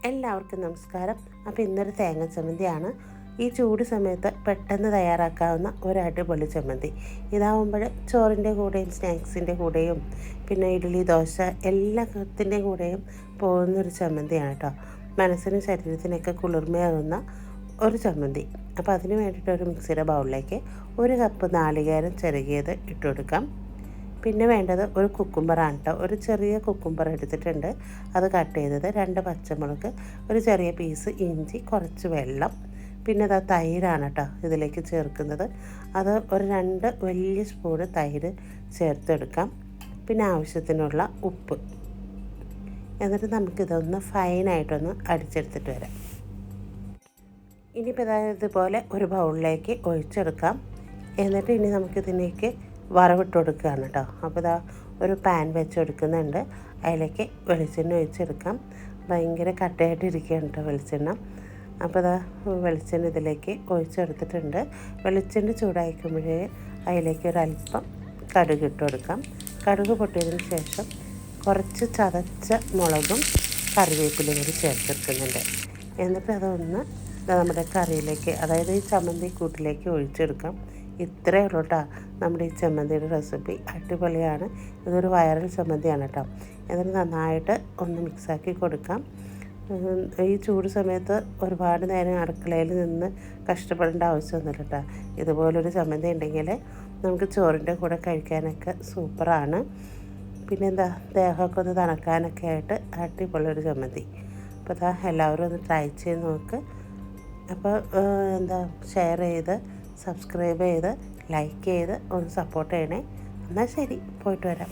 എല്ലാവർക്കും നമസ്കാരം. അപ്പോൾ ഇന്നൊരു തേങ്ങ ചമ്മന്തിയാണ്. ഈ ചൂട് സമയത്ത് പെട്ടെന്ന് തയ്യാറാക്കാവുന്ന ഒരു അടിപൊളി ചമ്മന്തി. ഇതാവുമ്പോൾ ചോറിൻ്റെ കൂടെയും സ്നാക്സിൻ്റെ കൂടെയും പിന്നെ ഇഡ്ഡലി ദോശ എല്ലാത്തിൻ്റെയും കൂടെയും പോകുന്നൊരു ചമ്മന്തിയാണ് കേട്ടോ. മനസ്സിനും ശരീരത്തിനൊക്കെ കുളിർമയാകുന്ന ഒരു ചമ്മന്തി. അപ്പോൾ അതിന് വേണ്ടിയിട്ട് ഒരു മിക്സിയുടെ ബൗളിലേക്ക് 1 കപ്പ് നാളികേരം ചിരകിയത് ഇട്ട് കൊടുക്കാം. പിന്നെ വേണ്ടത് ഒരു കുക്കുംബറാണ് കേട്ടോ. ഒരു ചെറിയ കുക്കുംബർ എടുത്തിട്ടുണ്ട്, അത് കട്ട് ചെയ്തത്, 2 പച്ചമുളക്, ഒരു ചെറിയ പീസ് ഇഞ്ചി, കുറച്ച് വെള്ളം, പിന്നെ അത് തൈരാണ് കേട്ടോ ഇതിലേക്ക് ചേർക്കുന്നത്. അത് ഒരു 2 വലിയ സ്പൂണ് തൈര് ചേർത്തെടുക്കാം. പിന്നെ ആവശ്യത്തിനുള്ള ഉപ്പ്. എന്നിട്ട് നമുക്കിതൊന്ന് ഫൈനായിട്ടൊന്ന് അടിച്ചെടുത്തിട്ട് വരാം. ഇനിയിപ്പോൾ ഇതുപോലെ ഒരു ബൗളിലേക്ക് ഒഴിച്ചെടുക്കാം. എന്നിട്ട് ഇനി നമുക്കിതിലേക്ക് വറവിട്ട് കൊടുക്കുകയാണ് കേട്ടോ. അപ്പോൾ ഇതാ ഒരു പാൻ വെച്ചെടുക്കുന്നുണ്ട്, അതിലേക്ക് വെളിച്ചെണ്ണ ഒഴിച്ചെടുക്കാം. ഭയങ്കര കട്ടയായിട്ടിരിക്കുകയാണ് കേട്ടോ വെളിച്ചെണ്ണ. അപ്പോൾ ഇതാ വെളിച്ചെണ്ണ ഇതിലേക്ക് ഒഴിച്ചെടുത്തിട്ടുണ്ട്. വെളിച്ചെണ്ണ ചൂടായിക്കുമ്പോഴേ അതിലേക്ക് ഒരല്പം കടുക് ഇട്ട് കൊടുക്കാം. കടുക് പൊട്ടിയതിന് ശേഷം കുറച്ച് ചതച്ച മുളകും കറിവേപ്പിലയും കൂടി ചേർത്തെടുക്കുന്നുണ്ട്. എന്നിട്ട് അതൊന്ന് നമ്മുടെ കറിയിലേക്ക്, അതായത് ഈ ചമ്മന്തി കൂട്ടിലേക്ക് ഒഴിച്ചെടുക്കാം. ഇത്രയേ ഉള്ളൂ കേട്ടോ നമ്മുടെ ഈ ചമ്മന്തിയുടെ റെസിപ്പി. അടിപൊളിയാണ്. ഇതൊരു വൈറൽ ചമ്മന്തിയാണ് കേട്ടോ. എന്നിട്ട് നന്നായിട്ട് ഒന്ന് മിക്സാക്കി കൊടുക്കാം. ഈ ചൂട് സമയത്ത് ഒരുപാട് നേരം അടുക്കളയിൽ നിന്ന് കഷ്ടപ്പെടേണ്ട ആവശ്യമൊന്നുമില്ല കേട്ടോ. ഇതുപോലൊരു ചമ്മന്തി ഉണ്ടെങ്കിൽ നമുക്ക് ചോറിൻ്റെ കൂടെ കഴിക്കാനൊക്കെ സൂപ്പറാണ്. പിന്നെന്താ, ദേഹമൊക്കെ ഒന്ന് തണുക്കാനൊക്കെ ആയിട്ട് അടിപൊളിയൊരു ചമ്മന്തി. അപ്പോൾ ഇതാ എല്ലാവരും ഒന്ന് ട്രൈ ചെയ്ത് നോക്ക്. അപ്പോൾ ഷെയർ ചെയ്ത് സബ്സ്ക്രൈബ് ചെയ്ത് ലൈക്ക് ചെയ്ത് ഒന്ന് സപ്പോർട്ട് ചെയ്യണേ. എന്നാൽ ശരി, പോയിട്ട് വരാം.